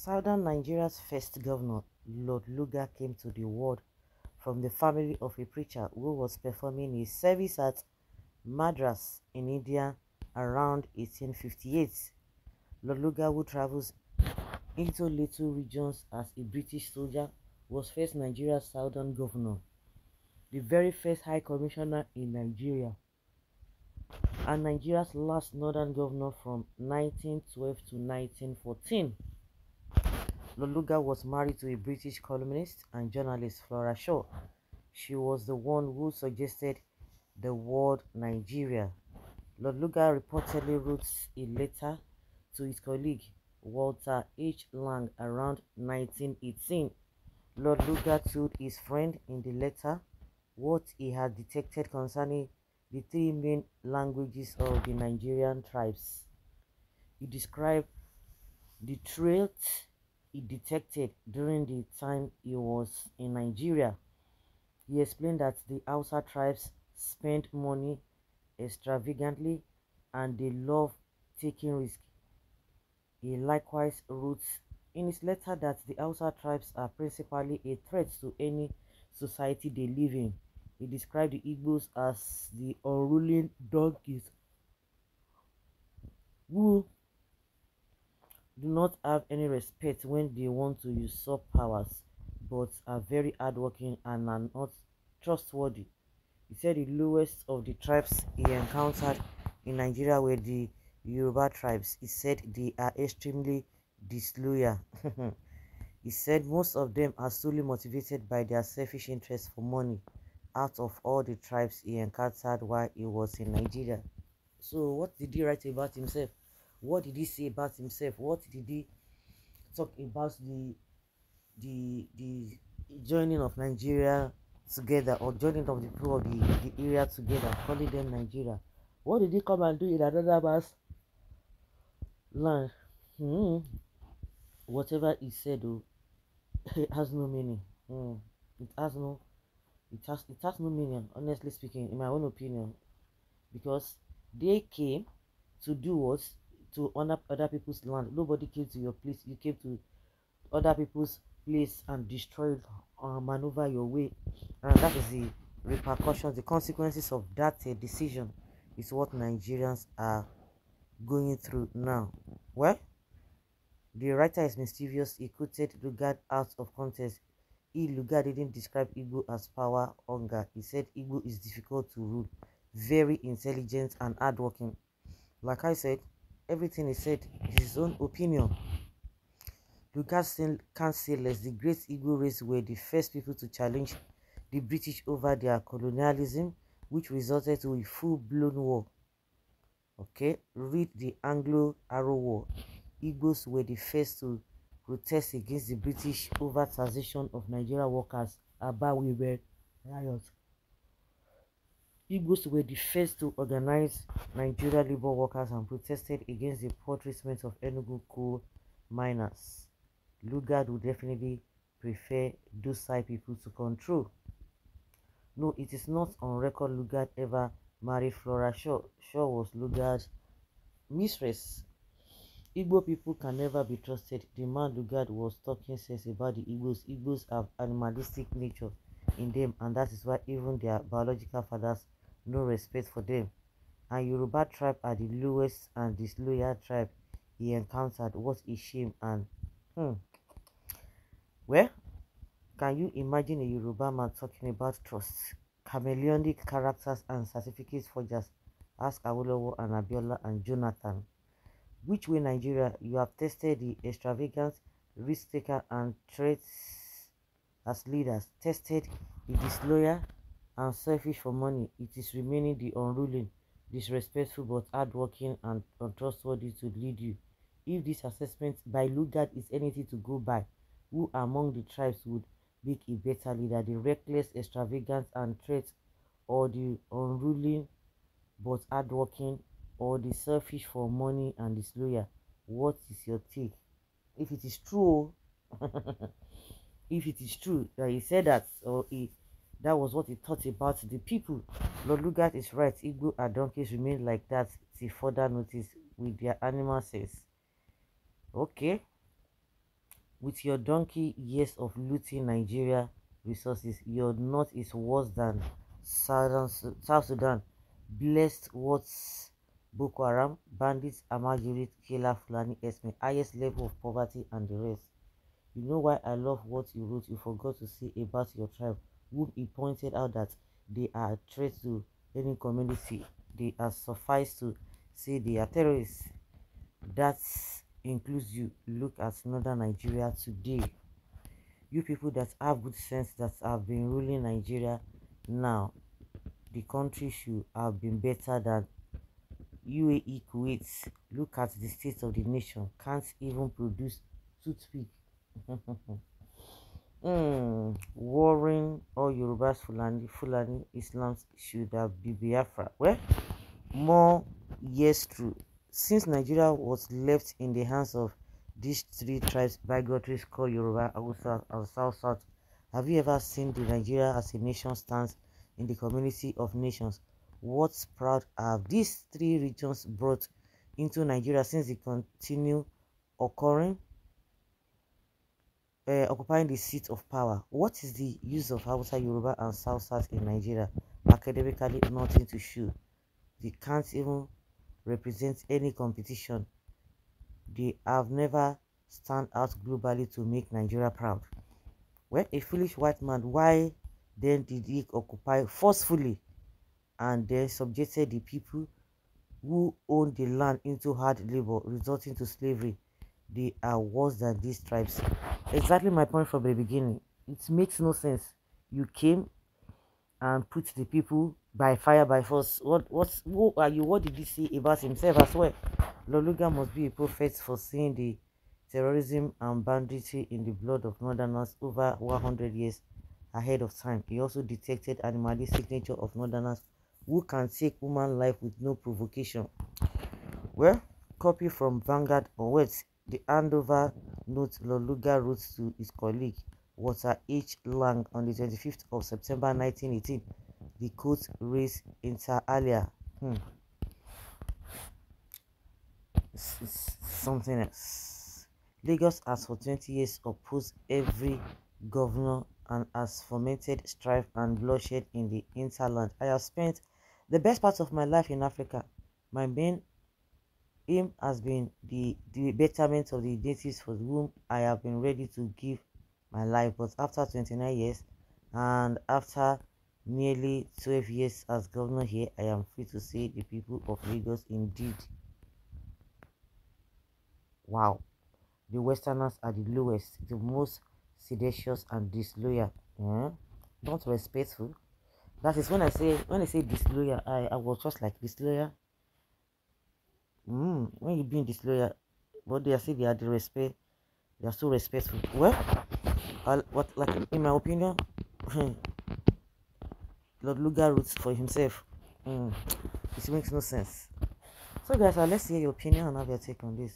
Southern Nigeria's first governor, Lord Lugard, came to the world from the family of a preacher who was performing a service at Madras in India around 1858. Lord Lugard, who travels into little regions as a British soldier, was first Nigeria's southern governor, the very first high commissioner in Nigeria, and Nigeria's last northern governor from 1912 to 1914. Lugard was married to a British columnist and journalist, Flora Shaw. She was the one who suggested the word Nigeria. Lord Lugard reportedly wrote a letter to his colleague Walter H. Lang around 1918. Lord Lugard told his friend in the letter what he had detected concerning the three main languages of the Nigerian tribes. He described the traits he detected during the time he was in Nigeria. He explained that the Hausa tribes spend money extravagantly and they love taking risks. He likewise wrote in his letter that the Hausa tribes are principally a threat to any society they live in. He described the Igbos as the unruly donkeys who do not have any respect when they want to usurp powers, but are very hardworking and are not trustworthy. He said the lowest of the tribes he encountered in Nigeria were the Yoruba tribes. He said they are extremely disloyal. He said most of them are solely motivated by their selfish interest for money out of all the tribes he encountered while he was in Nigeria. So what did he write about himself? What did he say about himself? What did he talk about the joining of Nigeria together, or joining of the people of the area together, calling them Nigeria? What did he come and do in another man's land? Whatever he said, though, it has no meaning. It has no meaning, honestly speaking, in my own opinion, because they came to do what? To honor other people's land. Nobody came to your place. You came to other people's place and destroy, maneuver your way, and that is the repercussions, the consequences of that decision is what Nigerians are going through now. Well, the writer is mischievous. He quoted Lugard out of context. Lugard didn't describe Igbo as power hunger. He said Igbo is difficult to rule, very intelligent and hardworking. Like I said, everything he said is his own opinion. Lugard can't say less. The great Igbo race were the first people to challenge the British over their colonialism, which resulted to a full-blown war. Okay, read the Anglo-Arrow War. Igbos were the first to protest against the British over taxation of Nigerian workers about women riots. Igbos were the first to organize Nigerian labor workers and protested against the poor treatment of Enugu coal miners. Lugard would definitely prefer docile people to control. No, it is not on record Lugard ever married Flora Shaw. Shaw was Lugard's mistress. Igbo people can never be trusted. The man Lugard was talking sense about the Igbos. Igbos have animalistic nature in them, and that is why even their biological fathers no respect for them. And Yoruba tribe are the lowest and disloyal tribe he encountered. What a shame. And well, can you imagine a Yoruba man talking about trust, chameleonic characters and certificate forgers? Ask Awolowo and Abiola and Jonathan. Which way Nigeria? You have tested the extravagant, risk taker and traits as leaders, tested the disloyal and selfish for money. It is remaining the unruly, disrespectful but hardworking and untrustworthy to lead you. If this assessment by Lugard is anything to go by, who among the tribes would make a better leader? The reckless, extravagant and threat, or the unruly but hardworking, or the selfish for money and disloyal? What is your take? If it is true, if it is true that he said that, or that was what he thought about the people, Lord Lugard is right. Igbo and donkeys remain like that till further notice with their animal says. Okay, With your donkey years of looting Nigeria resources, your north is worse than South Sudan. Blessed what's Boko Haram, bandits, Amajiri, Killer, Fulani, Esme, highest level of poverty, and the rest. You know why I love what you wrote? You forgot to say about your tribe, whom he pointed out that they are a threat to any community. They are suffice to say they are terrorists. That includes you. Look at northern Nigeria today. You people that have good sense that have been ruling Nigeria now, the country should have been better than UAE Kuwait. Look at the state of the nation. Can't even produce toothpick. Warring all Yorubas, Fulani Islam should have been Biafra. Well, more years through. Since Nigeria was left in the hands of these three tribes, bigotries called Yoruba, Hausa, and South, have you ever seen the Nigeria as a nation stands in the community of nations? What proud have these three regions brought into Nigeria since they continue occurring? Occupying the seat of power. What is the use of Hausa, Yoruba, and South in Nigeria? Academically, nothing to show. They can't even represent any competition. They have never stand out globally to make Nigeria proud. Well, a foolish white man, why then did he occupy forcefully and then subjected the people who owned the land into hard labor, resulting to slavery? They are worse than these tribes. Exactly my point from the beginning. It makes no sense. You came and put the people by fire by force. Who are you? What did he say about himself as well? Lugard must be a prophet for seeing the terrorism and banditry in the blood of northerners over 100 years ahead of time. He also detected animalistic nature of northerners who can take human life with no provocation. Well, copy from Vanguard or words. The handover note Lugard wrote to his colleague Walter H. Lang on the 25th of September 1918. The quote reads inter alia. Something else. Lagos has for 20 years opposed every governor and has fomented strife and bloodshed in the hinterland. I have spent the best part of my life in Africa. My main aim has been the betterment of the natives for whom I have been ready to give my life. But after 29 years and after nearly 12 years as governor here, I am free to say the people of Lagos indeed. Wow, the Westerners are the lowest, the most seditious and disloyal. Not respectful. That is when I say disloyal, I was just like disloyal. When you being disloyal, but they are say they are the respect, they are so respectful. Well, what like in my opinion, Lord Lugard wrote for himself. It makes no sense. So guys, let's hear your opinion and have your take on this.